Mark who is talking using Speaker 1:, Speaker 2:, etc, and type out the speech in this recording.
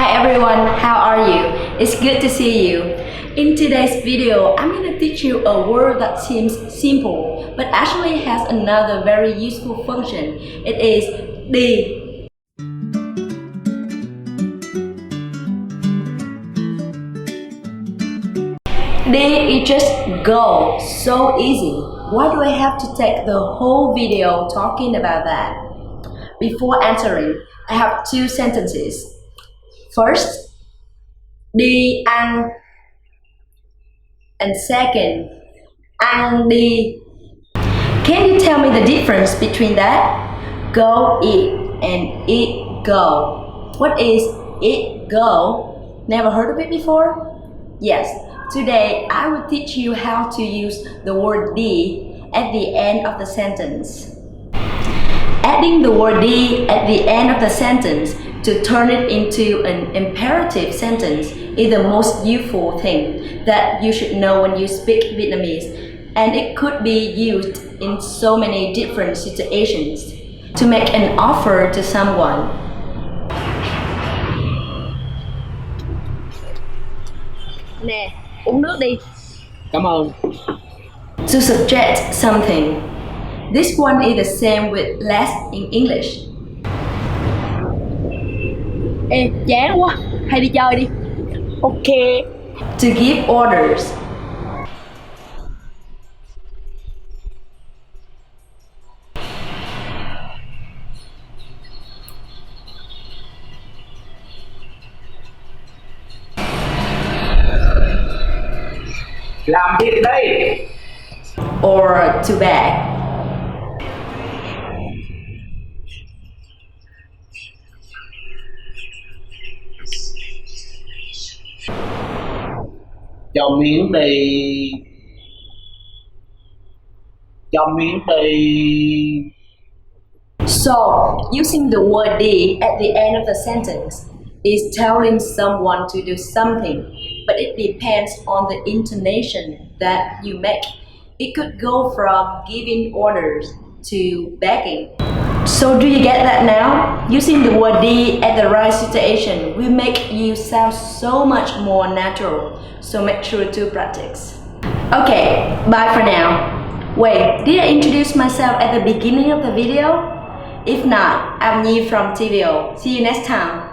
Speaker 1: Hi everyone, how are you? It's good to see you. In today's video, I'm going to teach you a word that seems simple but actually has another very useful function. It is đi. Đi is just go, so easy. Why do I have to take the whole video talking about that? Before answering, I have two sentences. First, đi ăn, and second, ăn đi. Can you tell me the difference between that? Go eat and eat go. What is eat go? Never heard of it before? Yes, today I will teach you how to use the word đi at the end of the sentence. Adding the word đi at the end of the sentence to turn it into an imperative sentence is the most useful thing that you should know when you speak Vietnamese, and it could be used in so many different situations. To make an offer to someone. Nè, uống nước đi.
Speaker 2: Cảm ơn.
Speaker 1: To suggest something. This one is the same with less in English.
Speaker 3: Ê, chán quá, hay đi chơi đi. Ok.
Speaker 1: To give orders.
Speaker 2: Làm việc đây.
Speaker 1: Or to beg.
Speaker 2: Cho miếng đi. Cho miếng đi.
Speaker 1: So, using the word đi at the end of the sentence is telling someone to do something, but it depends on the intonation that you make. It could go from giving orders to begging. So do you get that now? Using the word đi at the right situation will make you sound so much more natural, so make sure to practice. Okay, bye for now. Wait, did I introduce myself at the beginning of the video? If not, I'm Nhi from TVO. See you next time.